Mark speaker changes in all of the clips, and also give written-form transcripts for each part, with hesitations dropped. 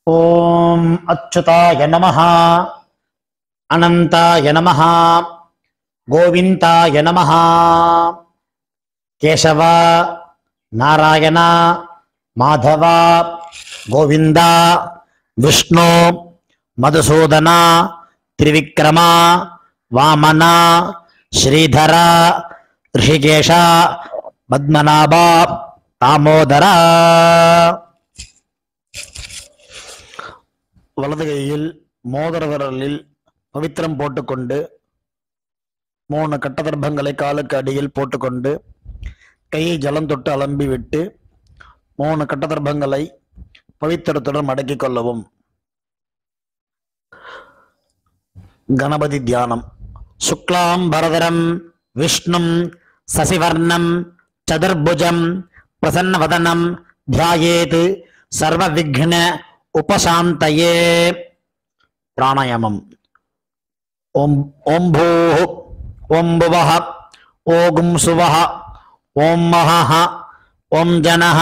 Speaker 1: ஓம் அச்சுதாய நமஹ, அனந்தாய நமஹ, கோவிந்தாய நமஹ. கேசவ, நாராயண, மாதவ, கோவிந்தா, விஷ்ணு, மதுசூதன, திரிவிக்ரம, வாமன, ஸ்ரீதர, ரிஷிகேஷ, பத்மநாப, தாமோதர. வலது கையில் மோதிர விரலில் பவித்திரம் போட்டுக்கொண்டு 3 கட்டதர்பங்களை காலுக்கு அடியில் போட்டுக்கொண்டு கையை ஜலம் தொட்டு அலம்பி விட்டு 3 கட்டதர்பங்களை பவித்திரத்துடன் மடக்கிக் கொள்ளவும். கணபதி தியானம். சுக்லாம் பரதரம் விஷ்ணும் சசிவர்ணம் சதுர்புஜம் பிரசன்னவதனம் தியாயேத் சர்வ விக்ன உபசாந்தயே. பிராணாயாமம். ஓம் ஓம் பூஹ் ஓம் புவஹ ஓம் சுவஹ ஓம் மஹஹ ஓம் ஜனஹ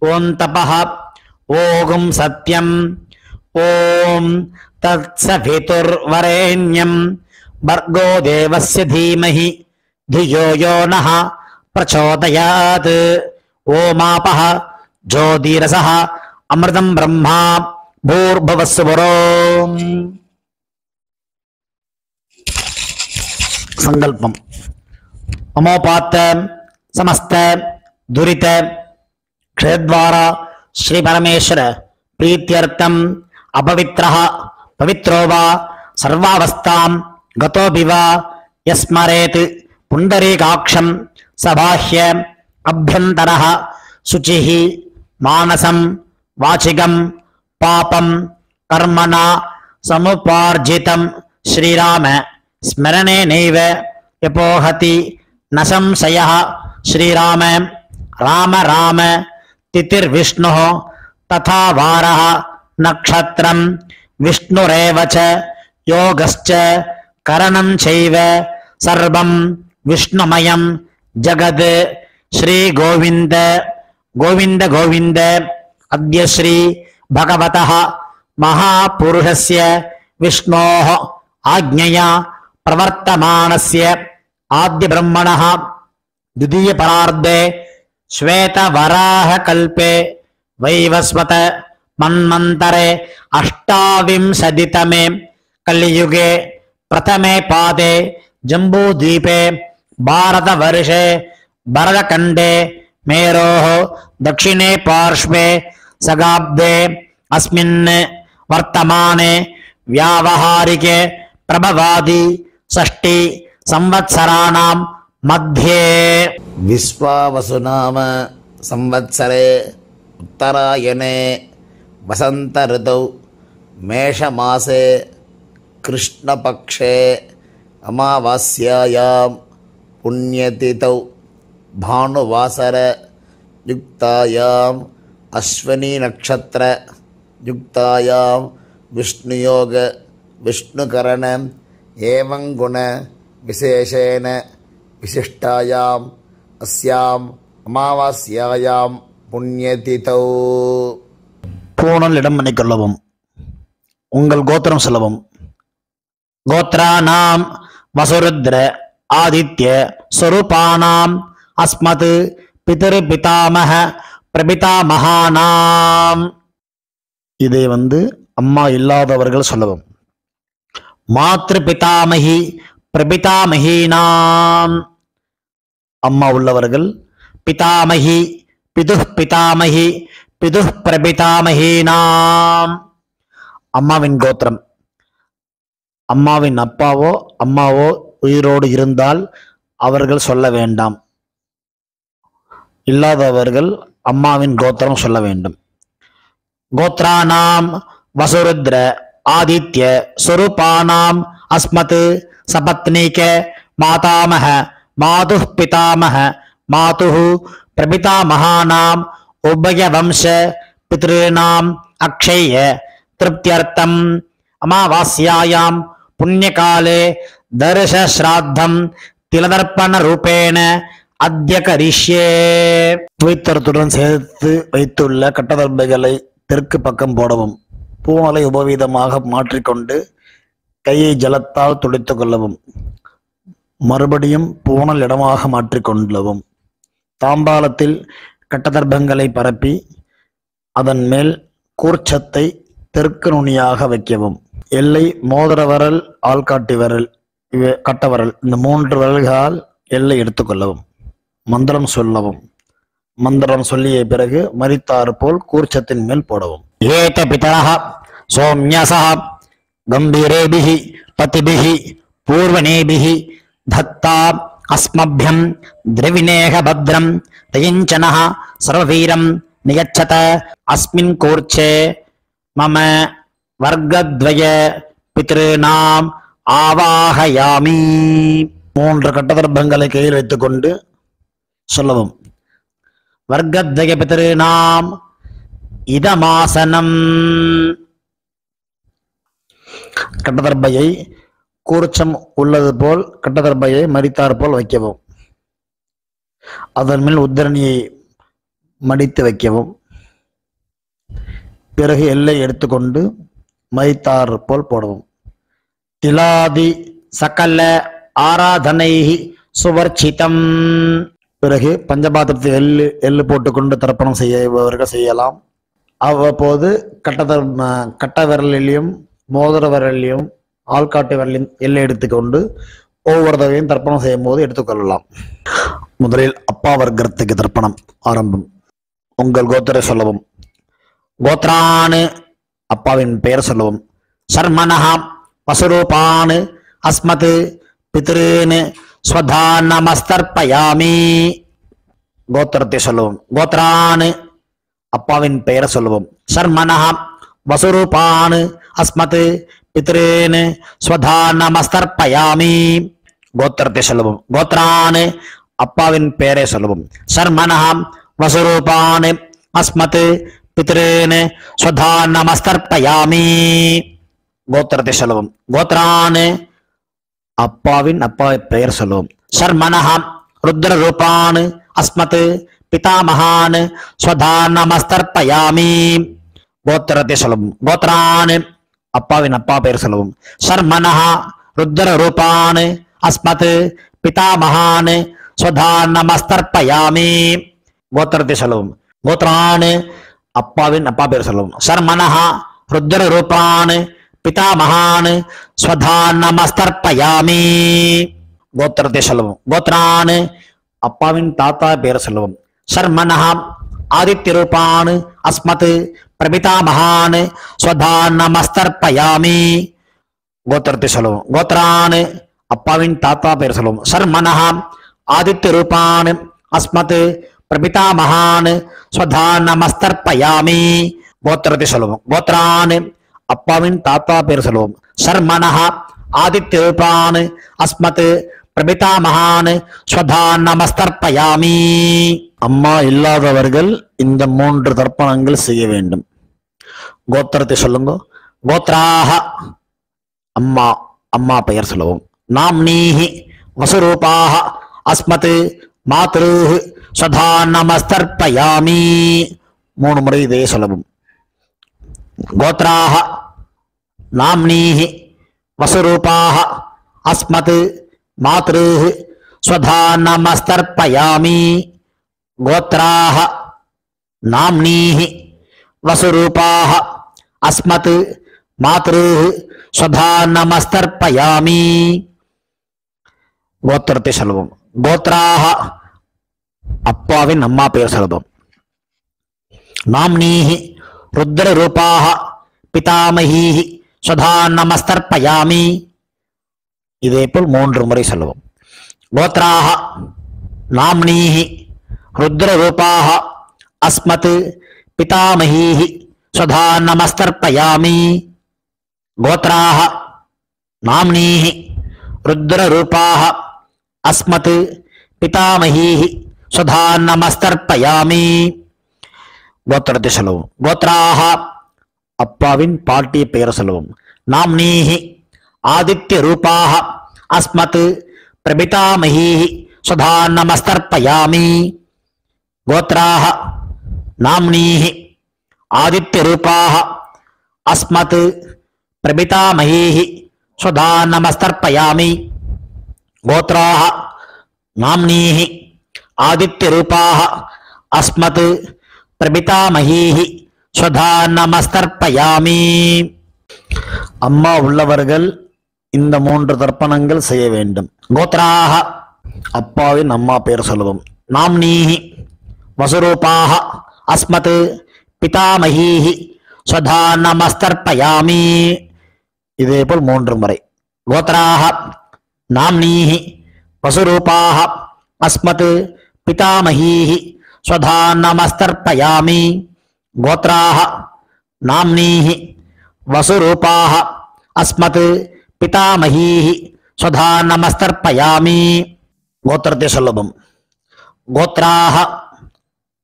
Speaker 1: ஓம் தபஹ ஓம் சத்யம் ஓம் தத்சவிதுர்வரேண்யம் பர்கோ தேவஸ்ய தீமஹி धियो यो नः प्रचोदयात्. ओमापः ज्योतिरसः अमृतं ब्रह्मा भूर्भुवस्सुवरो. संकल्पम. ममोपात समस्त दुरित क्षयद्वारा श्री परमेश्वर प्रीत्यर्थम अपवित्रः पवित्रो वा सर्वावस्थां गतोऽपि वा यस्मरेत् पुंडरीकाक्षं सबाह्य अभ्यन्तरः शुचिः मानसं वाचिकं पापं कर्मणा समुपार्जितं श्रीराम स्मरणेनैव यपोहति न संशयः. श्रीराम राम राम तिथिर्विष्णुः तथा वारः नक्षत्रं विष्णुरेव च योगश्च करणं चैव सर्वं विष्णुमयं जगत्. श्री गोविंद गोविंद गोविंद. अद्य श्री भगवतः महापुरुषस्य विष्णोः आज्ञया प्रवर्तमानस्य आद्य ब्रह्मणः द्वितीय परार्धे श्वेतवराहकल्पे वैवस्वत मन्वन्तरे अष्टाविंशतितमे कलियुगे प्रथमे पादे जम्बूद्वीपे भारतवर्षे भरतखण्डे मेरोः दक्षिणे पार्श्वे सगाब्दे अस्मिन् वर्तमाने व्यावहारिके प्रभवादि षष्टि संवत्सराणां मध्ये
Speaker 2: विश्वावसुनाम संवत्सरे उत्तरायणे वसंत ऋतौ मेषमासे कृष्णपक्षे अमावास्यायां पुण्यतिथौ भानुवासर युक्तायाम् अश्विनी नक्षत्र युक्तायां विष्णुयोग विष्णुकरण एवं गुण विशेषेण विशिष्टायाम् अस्याम् अमावास्यायां पुण्यतिथौ.
Speaker 1: பூணல் இடம் பண்ணிக்கொள்ளவும். உங்கள் கோத்திரம் சொல்லவும். கோத்ரானாம் வசுருத்ர ஆதித்ய ஸ்வரூபானாம் அஸ்மத் பிதர் பிதாமக பிரபிதாமகானாம். இதை அம்மா இல்லாதவர்கள் சொல்லவும். மாத்ரு பிதாமகி பிரபிதாமகீனாம். அம்மா உள்ளவர்கள் பிதாமகி பிதுஹ் பிதாமகி பிதுஹ் பிரபிதாமகீனாம். அம்மாவின் கோத்திரம். அம்மாவின் அப்பாவோ அம்மாவோ உயிரோடு இருந்தால் அவர்கள் சொல்ல வேண்டாம். இல்லாதவர்கள் அம்மாவின் கோத்திரம் சொல்ல வேண்டும். கோத்ரானாம் வசுருத்ர ஆதித்ய ஸ்வரூபானாம் அஸ்மத் சபத்னீக மாதாமக மாதுஹ் பிதாமக மாதுஹ் பிரபிதாமகானாம் உபயவம்ச பித்ருணாம் அக்ஷய திருப்தியர்த்தம் அமாவாஸ்யாயாம் புண்ணியகாலே தர்ஷ ஸ்ராத்தம் திலதர்ப்பண ரூபேண அத்ய கரிஷ்யே. பவித்திரத்துடன் சேர்த்து வைத்துள்ள கட்டதர்பைகளை தெற்கு பக்கம் போடவும். பூமலை உபவீதமாக மாற்றிக்கொண்டு கையை ஜலத்தால் துடைத்துக் கொள்ளவும். மறுபடியும் பூணல் இடமாக மாற்றிக்கொள்ளவும். தாம்பாலத்தில் கட்டதர்பங்களை பரப்பி அதன் மேல் கூர்ச்சத்தை தெற்கு நுனியாக வைக்கவும். எல்லை மோதிர விரல், ஆள்காட்டி விரல், கட்டவரல், இந்த 3 விரல்களால் எல்லை எடுத்துக்கொள்ளவும். மந்திரம் சொல்லவும். மந்திரம் சொல்லிய பிறகு மரித்தாறு போல் கூர்ச்சத்தின் மேல் போடவும். ஏத பிதரஹ சோம்யசஹ கம்பீரேபிஹி பதிபிஹி பூர்வனேபிஹி தத்தா அஸ்மப்யம் திரவிணேக பத்ரம் தயஞ்சனஹ சர்வவீரம் நியச்சத அஸ்மின் கூர்ச்சே மம வர்க்கத்வய பித்ருநாம் ஆவாஹயாமி. 3 கட்டதர்பங்களை கையில் வைத்துக்கொண்டு சொல்லவும். வர்க்கத்வய பித்ருநாம் இதமாசனம். கட்டதர்பையை கூர்ச்சம் உள்ளது போல் கட்டதர்பையை மரித்தார் போல் வைக்கவும். அதன் மேல் உத்தரணியை மடித்து வைக்கவும். பிறகு எல்லை எடுத்துக்கொண்டு மரித்தார் போல் போடவும். திலாதி சகல ஆராதனை சுவர்ச்சிதம். பிறகு பஞ்சபாத்திரத்தில் எள்ளு போட்டுக்கொண்டு தர்ப்பணம் செய்பவர்கள் செய்யலாம். அவ்வப்போது கட்ட விரலிலையும் மோதிர விரலிலையும் ஆள்காட்டு விரலையும் எல்லை எடுத்துக்கொண்டு ஒவ்வொரு தடவையும் தர்ப்பணம் செய்யும் போது எடுத்துக்கொள்ளலாம். முதலில் அப்பா வர்க்கத்துக்கு தர்ப்பணம் ஆரம்பம். உங்கள் கோத்திரை சொல்லவும். கோத்ரானு அப்பாவின் பெயர் சொல்லவும். சர்மனஹா வசுரூபானு அஸ்மத் பித்ருன்னு ஸ்வதானமஸ்தர்ப்பயாமி. கோத்திரத்தை சொல்லவும். கோத்ரானு அப்பாவின் பெயர் சொல்லவும். சர்மனஹா வசுரூபானு அஸ்மத் பித்ருன்னு ஸ்வதானமஸ்தர்ப்பயாமி. கோத்திரத்தை சொல்லவும். கோத்ரானு அப்பாவின் பெயரை சொல்லவும். சர்மனஹா வசுரூபானு அஸ்மத் பித்ருன்னு ஸ்வதானமஸ்தர்ப்பயாமி. கோத்திரத்தை சொல்லவும். கோத்ரானு அப்பாவின் பெயர் சொல்லவும். சர்மனஹா ருத்ர ரூபான் அஸ்மத் பிதாமகான் ஸ்வதானமஸ்தர்ப்பயாமி. கோத்திரத்தை சொல்லவும். கோத்ரான் அப்பாவின் பெயர் சொல்லவும். சர்மனஹா ருத்ர ரூபான் அஸ்மத் பிதாமகான் ஸ்வதானமஸ்தர்ப்பயாமி. கோத்திரத்தை சொல்லவும். கோத்ரான் அப்பாவின் பெயர் சொல்லவும். சர்மனஹா ருத்ர ரூபான் பிதாமகான் ஸ்வதானமஸ்தர்ப்பயாமி. கோத்திரத்தை சொல்லவும். கோத்ரான் அப்பாவின் தாத்தா பெயர் சொல்லவும். சர்மனஹா ஆதித்ய ரூபான் அஸ்மத் பிரபிதாமகான் ஸ்வதானமஸ்தர்ப்பயாமி. கோத்திரத்தை சொல்லவும். கோத்ரான் அப்பாவின் தாத்தா பெயர் சொல்லவும். சர்மனஹா ஆதித்ய ரூபான் அஸ்மத் பிரபிதாமகான் ஸ்வதானமஸ்தர்ப்பயாமி. கோத்திரத்தை சொல்லவும். கோத்ரான் அப்பாவின் தாத்தா பெயர் சொல்லவும். சர்மனஹா ஆதித்ய ரூபான் அஸ்மத் பிரபிதாமகான் ஸ்வதானமஸ்தர்ப்பயாமி. அம்மா இல்லாதவர்கள் இந்த 3 தர்ப்பணங்கள் செய்ய வேண்டும். கோத்திரத்தை சொல்லுங்க. கோத்ராஹ அம்மா பெயர் சொல்லவும். நாம்னீஹி வசுரூபாஹ அஸ்மத் மாத்ருஹ் ஸ்வதானமஸ்தர்ப்பயாமி. 3 முறை இதே சொல்லவும். கோத்ராஹ நாம்னீஹி வசுரூபாஹ அஸ்மத் மாத்ருஹ் ஸ்வதானமஸ்தர்ப்பயாமி. கோத்ராஹ நாம்னீஹி வசுரூபாஹ அஸ்மத் மாத்ருஹ் ஸ்வதானமஸ்தர்ப்பயாமி. கோத்திரத்தை சொல்லுவோம். கோத்ராஹ அப்பாவின் பெயர் சொல்லுவோம். நாம்னீஹி ருத்ர ரூபாஹ பிதாமஹீஹி ஸ்வதானமஸ்தர்ப்பயாமி. இதேபோல் 3 முறை சொல்லுவோம். கோத்ராஹ நாம்னீஹி ருத்ர ரூபாஹ அஸ்மத் பிதாமஹீஹி ஸ்வதானமஸ்தர்ப்பயாமி. கோத்ராஹ நாம்னீஹி ருத்ர ரூபாஹ அஸ்மத் பிதாமஹீஹி ஸ்வதானமஸ்தர்ப்பயாமி. கோத்திரத்தை சொல்லுவோம். கோத்ராஹ அப்பாவின் பாட்டிய பெயர் சொல்லுவோம். நாம்னீஹி ஆதித்ய ரூபாஹ அஸ்மத் பிரபிதாமஹீஹி ஸ்வதானமஸ்தர்ப்பயாமி. கோத்ராஹ நாம்னீஹி ஆதித்ய ரூபாஹ अस्मत् प्रपितामहीः स्वधा नमस्तर्पयामि गोत्राः नाम्नीः आदित्यरूपाः अस्मत् प्रपितामहीः स्वधा नमस्तर्पयामि அம்மா உள்ளவர்கள் இந்த 3 தர்ப்பணங்கள் செய்ய வேண்டும். கோத்ராஹ அப்பாவின் அம்மா பெயர் சொல்லுவோம். நாம்னீஹி வசுரூபாஹ அஸ்மத் பிதாமஹீஹி ஸ்வதா நமஸ்தர்ப்பயாமி. இதேபோல் 3 முறை. கோத்ராஹ நாம்னீஹி வசுரூபாஹ அஸ்மத் பிதாமஹீஹி ஸ்வதா நமஸ்தர்ப்பயாமி. கோத்ராஹ நாம்னீஹி वसुरूपाः अस्मत् पितामहीः स्वधा नमस्तर्पयामि. கோத்திரத்தை சொல்லுவோம். கோத்ராஹ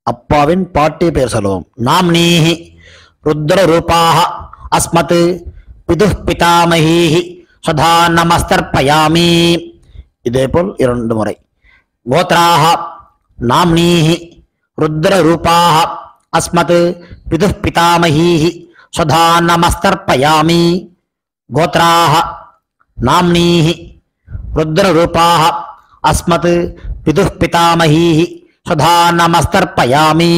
Speaker 1: அப்பாவின் பாட்டி பெயர் சொல்லுவோம். நாம்னீஹி ருத்ரரூபாः अस्मत् பிதுः பிதாமஹீः स्वधा நமஸ்தர்ப்பயாமி. இதேபோல் 2 முறை. கோத்ராஹ நாம்னீஹி ருத்ரரூபாः अस्मत् பிதுः பிதாமஹீः स्वधा नमस्तर्पयामि. गोत्राः नाम्नीः रुद्ररूपाः अस्मत् पितुः पितामहीः स्वधा नमस्तर्पयामि.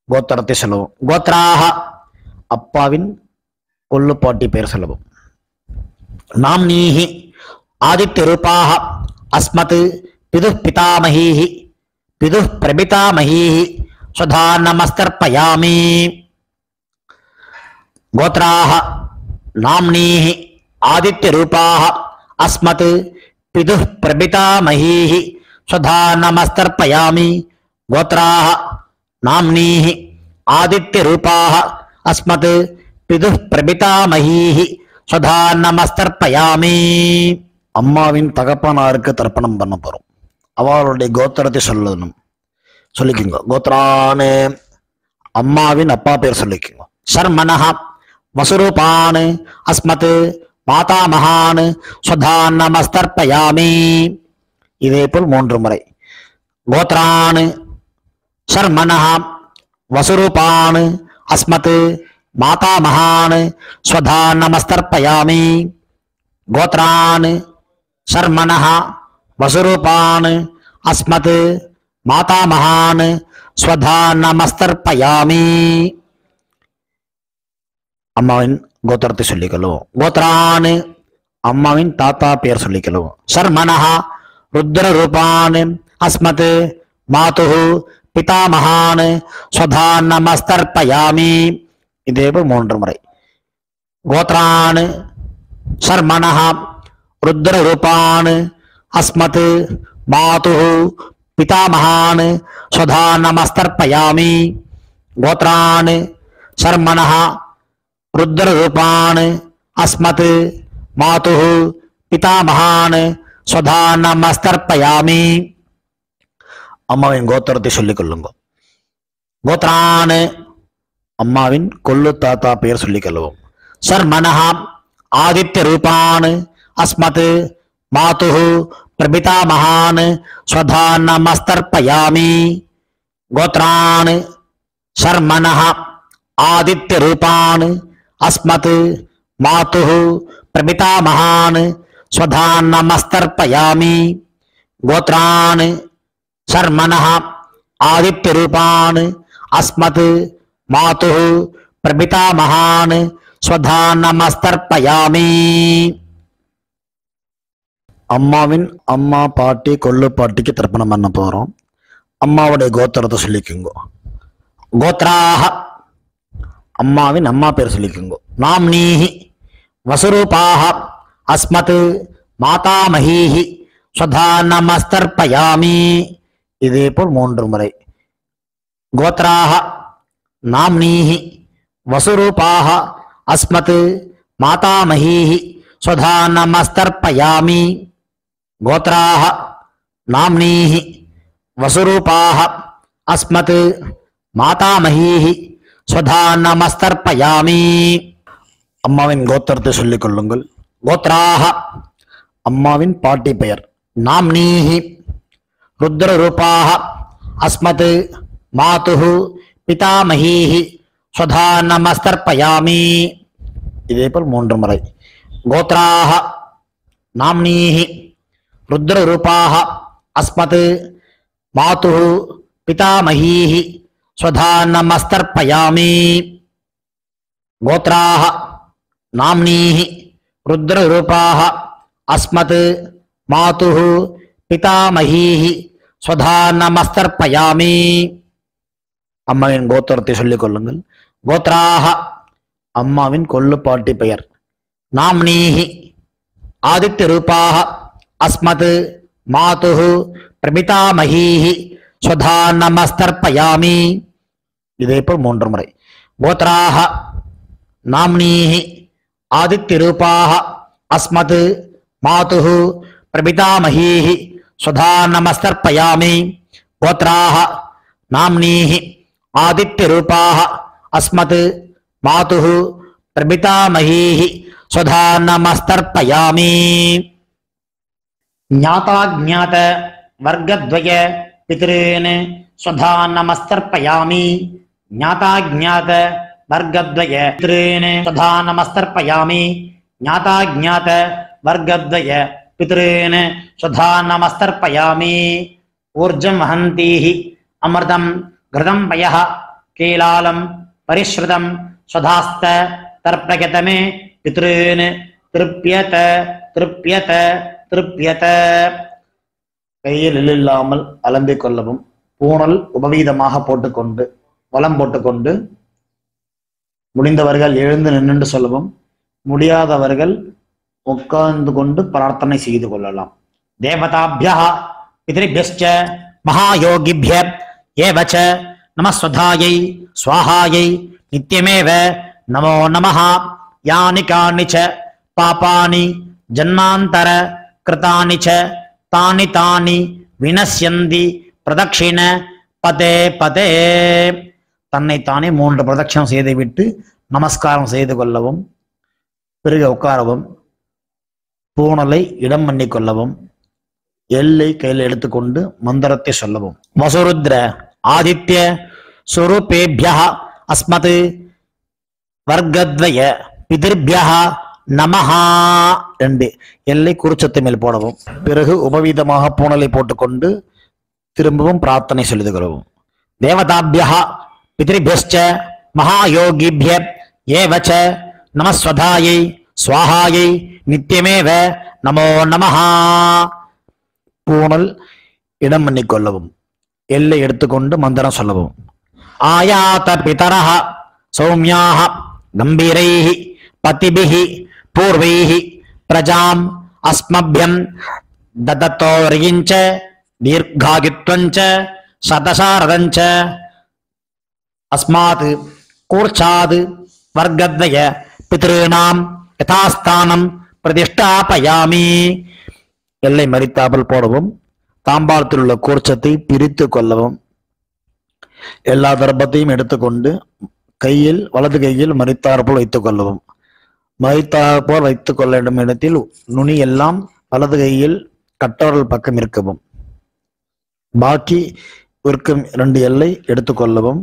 Speaker 1: गोत्रத்தை சொல்லுவோம். கோத்ராஹ அப்பாவின் கொள்ளுப்பாட்டி பெயர் சொல்லுவோம். நாம்னீஹி ஆதித்யரூபாः अस्मत् पितुः पितामहीः पितुः प्रपितामहीः स्वधा नमस्तर्पयामि. गोत्राः नाम्नीः आदित्यरूपाः अस्मत् पितुः प्रपितामहीः स्वधा नमस्तर्पयामि. गोत्राः नाम्नीः आदित्यरूपाः अस्मत् पितुः प्रपितामहीः स्वधा नमस्तर्पयामि. அம்மாவின் தகப்பனாருக்கு தர்ப்பணம் பண்ண போறோம். அவளுடைய கோத்திரத்தை சொல்லணும். சொல்லிக்கோங்க. கோத்ரானே அம்மாவின் அப்பா பேர் சொல்லிக்கோங்க. शर्मणः वसुरूपान् अस्मत् मातामहान् स्वधा नमस्तर्पयामि. இதேபோல் 3 முறை. கோத்ரான் शर्मणः वसुरूपान् अस्मत् मातामहान् स्वधा नमस्तर्पयामि. गोत्रान् शर्मणः वसुरूपान् अस्मत् मातामहान् स्वधा नमस्तर्पयामि. அம்மாவின் கோத்திரத்தை சொல்லிக்கொள்ளுவோம். கோத்ரான் அம்மாவின் தாத்தா பெயர் சொல்லிக்கொள்ளுவோம். शर्मणः रुद्ररूपान् अस्मत् मातुः पितामहान् स्वधा नमस्तर्पयामि. இதேபோல் 3 முறை. கோத்ரான் शर्मणः रुद्ररूपान् अस्मत् मातुः पितामहान् स्वधा नमस्तर्पयामि. गोत्रान् शर्मणः रुद्ररूपान् अस्मत् मातुः पितामहान् स्वधा नमस्तर्पयामि. அம்மாவின் கோத்திரத்தை சொல்லிக் கொள்ளுங்க. கோத்ரான் அம்மாவின் கொள்ளு தாத்தா பெயர் சொல்லிக் கொள்வோம். शर्मणः आदित्यरूपान् अस्मत् मातुः प्रपितामहान् स्वधा नमस्तर्पयामि. गोत्रान् शर्मणः आदित्यरूपान् अस्मत् मातुः प्रपितामहान् स्वधा नमस्तर्पयामि. गोत्रान् शर्मणः आदित्यरूपान् अस्मत् मातुः प्रपितामहान् स्वधा नमस्तर्पयामि. அம்மாவின் அம்மா பாட்டி கொள்ளு பாட்டிக்கு தர்ப்பணம் பண்ண போறோம். அம்மாவுடைய கோத்திரத்தை சொல்லிக்குங்க. கோத்ராஹ அம்மாவின் அம்மா பேர் சொல்லிக்குங்க. நாம்னீஹி வசுரூபாஹ அஸ்மத் மாதாமஹீஹி ஸ்வதா நமஸ்தர்ப்பயாமி. இதேபோல் 3 முறை. கோத்ராஹ நாம்னீஹி வசுரூபாஹ அஸ்மத் மாதாமஹீஹி ஸ்வதா நமஸ்தர்ப்பயாமி. கோத்ராஹ நாம்னீஹி வசுரூபாஹ அஸ்மத் மாதாமஹீஹி ஸ்வதா நமஸ்தர்ப்பயாமி. அம்மாவின் கோத்திரத்தை சொல்லிக் கொள்ளுங்கள். கோத்ராஹ அம்மாவின் பாட்டி பெயர். நாம்னீஹி ருத்ரரூபாஹ அஸ்மத் மாதுஹு பிதாமஹீஹி ஸ்வதா நமஸ்தர்ப்பயாமி. இதேபோல் 3 முறை. கோத்ராஹ நாம்னீஹி ருத்ரரூபாஹ அஸ்மத் மாதுஹு பிதாமஹீஹி ஸ்வதா நமஸ்தர்ப்பயாமி. கோத்ராஹ நாம்னீஹி ருத்ரரூபாஹ அஸ்மத் மாதுஹு பிதாமஹீஹி ஸ்வதா நமஸ்தர்ப்பயாமி. அம்மாவின் கோத்திரத்தை சொல்லிக் கொள்ளுங்கள். கோத்ராஹ அம்மாவின் கொள்ளுப்பாட்டி பெயர். நாம்னீஹி ஆதித்ய ரூபாஹ அஸ்மத் மாதுஹு பிரபிதாமஹீஹி ஸ்வதா நமஸ்தர்ப்பயாமி. இதேபோல் 3 முறை. கோத்ராஹ நாம்னீஹி ஆதித்ய ரூபாஹ அஸ்மத் மாதுஹு பிரபிதாமஹீஹி ஸ்வதா நமஸ்தர்ப்பயாமி. கோத்ராஹ நாம்னீஹி ஆதித்ய ரூபாஹ அஸ்மத் மாதுஹு பிரபிதாமஹீஹி ஸ்வதா நமஸ்தர்ப்பயாமி. ஞாதாஜ்ஞாத வர்க்கத்வய பித்ருன் ஸ்வதா நமஸ்தர்ப்பயாமி. ஞாதாஜ்ஞாத வர்க்கத்வய பித்ருன் ஸ்வதா நமஸ்தர்ப்பயாமி. ஞாதாஜ்ஞாத வர்க்கத்வய பித்ருன் ஸ்வதா நமஸ்தர்ப்பயாமி. ஊர்ஜம் வஹந்தீஹி அமிர்தம் கிருதம் பயः கீலாலம் பரிஸ்ருதம் ஸ்வதாஸ்த தர்ப்பயதமே பித்ருன் திருப்யத திருப்யத திருப்யத. கையில் இல்லாமல் அலம்பிக் கொள்ளவும். பூணல் உபவீதமாக போட்டுக்கொண்டு வலம் போட்டுக்கொண்டு முடிந்தவர்கள் எழுந்து நின்று சொல்லவும். முடியாதவர்கள் உட்கார்ந்து கொண்டு பிரார்த்தனை செய்து கொள்ளலாம். தேவதாபியः பித்ருभ्यश्च மகாயோகிभ्य ஏவ ச நமஸ்வதாயை ஸ்வாஹாயை நித்யமேவ நமோ நமः. யானி கானி ச பாபானி ஜன்மாந்தர கிருதானி ச தானி தானி வினஸ்யந்தி பிரதக்ஷிண பதே பதே. தன்னைத்தானே 3 பிரதட்சணம் செய்துவிட்டு நமஸ்காரம் செய்து கொள்ளவும். பிறகு உட்காரவும். பூணலை இடம் பண்ணி கொள்ளவும். எல்லை கையில் எடுத்துக்கொண்டு மந்திரத்தை சொல்லவும். வசுருத்ர ஆதித்ய சுரூபேபியः அஸ்மத் வர்க்கத்வய பிதிர்பியः நமஹ. 2 எல்லை குறிச்சத்தை மேல் போடவும். பிறகு உபவீதமாக பூணலை போட்டுக்கொண்டு திரும்பவும் பிரார்த்தனை சொல்லிக் கொள்ளவும். தேவதாபியः பித்ருभ्यश्च மகாயோகிभ्य ஏவ ச நமஸ்வதாயை ஸ்வாஹாயை நித்யமேவ நமோ நமः. பூணல் இடம் பண்ணிக் கொள்ளவும். எல்லை எடுத்துக்கொண்டு மந்திரம் சொல்லவும். ஆயாத பிதரஹ சௌமியாஹ கம்பீரைஹி பதிபிஹி பூர்வைஹி பிரஜாம் அஸ்மப்யம் ததத்தோரிஞ்ச தீர்காகித்வஞ்ச சதசாரதஞ்ச அஸ்மாத் கூர்ச்சாத் வர்க்கத்வய பித்ருணாம் யதாஸ்தானம் பிரதிஷ்டாபயாமி. எல்லை மறித்தாமல் போடவும். தாம்பாளத்தில் உள்ள கூர்ச்சத்தை பிரித்து கொள்ளவும். எல்லா தர்ப்பத்தையும் எடுத்துக்கொண்டு கையில் வலது கையில் மறித்தாற்போல் வைத்துக் கொள்ளவும். மறித்தாற்போல் வைத்துக் கொள்ள வேண்டும் இடத்தில் நுனி எல்லாம் வலது கையில் கட்டவர்கள் பக்கம் இருக்கவும். பாக்கி இருக்கும் 2 எல்லை எடுத்துக்கொள்ளவும்.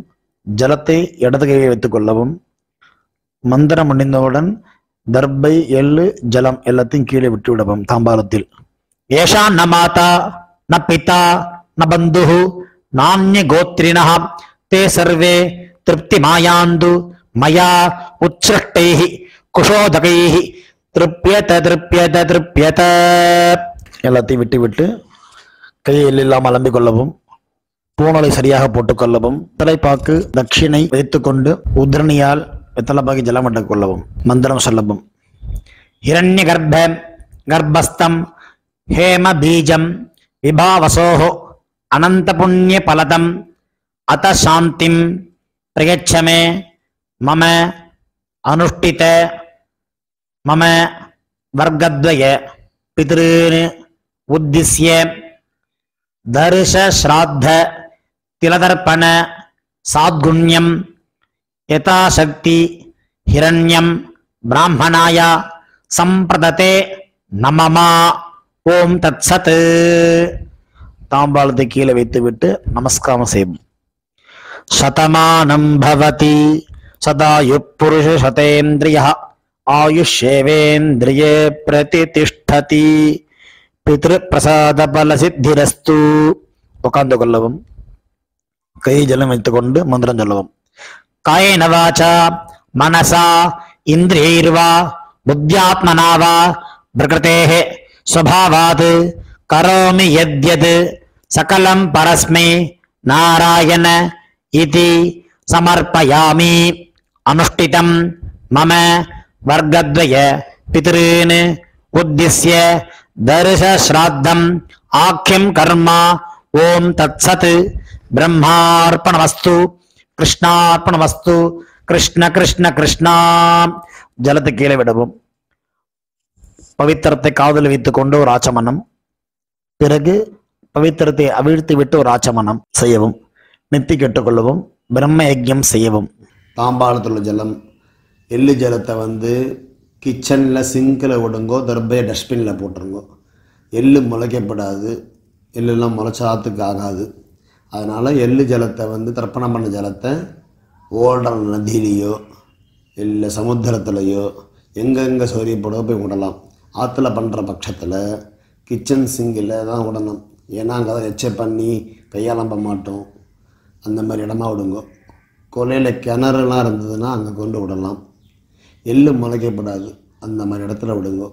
Speaker 1: ஜலத்தை இடது கையை வைத்துக் கொள்ளவும். மந்திரம் முடிந்தவுடன் தர்பை எள்ளு ஜலம் எல்லாத்தையும் கீழே விட்டு விடவும். தாம்பாளத்தில் ஏஷா ந மாதா ந பிதா ந பந்துஹு நான்ய கோத்ரிணः தே சர்வே திருப்தி மாயாந்து மயா உச்ச்ருஷ்டைஹி குஷோதகைஹி திருப்யத திருப்யத திருப்யத. எல்லாத்தையும் விட்டு விட்டு கையில் இல்லாமல் அலம்பிக் கொள்ளவும். பூணலை சரியாக போட்டுக்கொள்ளவும். தலைப்பாக்கு தட்சிணை வைத்துக்கொண்டு உத்ரணியால் வெத்தலைப்பாக்கி ஜலம் எடுத்துக் கொள்ளவும். மந்திரம் சொல்லவும். ஹிரண்ய கர்ப்ப கர்ப்பஸ்தம் ஹேம பீஜம் விபாவசோஹோ அனந்த புண்ணிய பலதம் அத சாந்திம் பிரயச்சமே மம அனுஷ்டித மம வர்க்கத்வய பித்ருன் உத்திஸ்ய தர்ஷ ஸ்ராத்த திலதர்ப்பண சாத்குண்யம் யதாசக்தி ஹிரண்யம் பிராமணாய சம்பிரததே நமமா. ஓம் தத் சத். தாம்பாளத்தை கீழே வைத்துவிட்டு நமஸ்காரம் செய்யும். சதமானம் பவதி சதாயு புருஷ சதேந்திரிய ஆயுஷேவேந்திரியே பிரதிதிஷ்டதி. பித்ரு பிரசாத பல சித்திரஸ்து. உட்கார்ந்து கொள்ளவும், கை ஜலம் வைத்துக் கொண்டு மந்திரம் சொல்லவும். காயேன வாசா மனசா இந்திரியைர்வா புத்தியாத்மனா வா பிரகிருதேஹ ஸ்வபாவாத் கரோமி யத்யத் சகலம் பரஸ்மை நாராயண இதி சமர்ப்பயாமி. அனுஷ்டிதம் மம வர்க்கத்வய பித்ருன் உத்திஸ்ய தர்ஷ ஸ்ராத்தம் ஆக்யம் கர்மா. ஓம் தத்சத். பிரம்மார்ப்பணமஸ்து. கிருஷ்ணார்ப்பணமஸ்து. கிருஷ்ண கிருஷ்ண கிருஷ்ணா. ஜலத்தை கீழே விடவும். பவித்திரத்தை காதல் வைத்துக் கொண்டு ஒரு ஆச்சமனம். பிறகு பவித்திரத்தை அவிழ்த்து விட்டு ஒரு ஆச்சமனம் செய்யவும். நெத்தி கெட்டுக்கொள்ளவும். பிரம்ம யஜ்யம் செய்யவும்.
Speaker 2: தாம்பாளத்தில் உள்ள ஜலம், எள்ளு ஜலத்தை கிச்சனில் சிங்கில் விடுங்கோ, தர்பையை டஸ்ட்பினில் போட்டுருங்கோ. எள்ளு முளைக்கப்படாது, எள்ளெல்லாம் முளைச்சாத்துக்கு ஆகாது. அதனால் எள்ளு ஜலத்தை தர்ப்பணம் பண்ண ஜலத்தை ஓடுற நதியிலையோ இல்லை சமுத்திரத்துலையோ எங்கெங்கே சௌரியப்படோ போய் விடலாம். ஆற்றுல பண்ணுற பட்சத்தில் கிச்சன் சிங்கில் தான் விடணும். ஏன்னா அங்கே தான் எச்சை பண்ணி கையாளம்ப மாட்டோம். அந்த மாதிரி இடமா விடுங்கோ. கொலையில் கிணறுலாம் இருந்ததுன்னா அங்கே கொண்டு விடலாம். எள்ளு முளைக்கப்படாது, அந்த மாதிரி இடத்துல விடுங்கோ.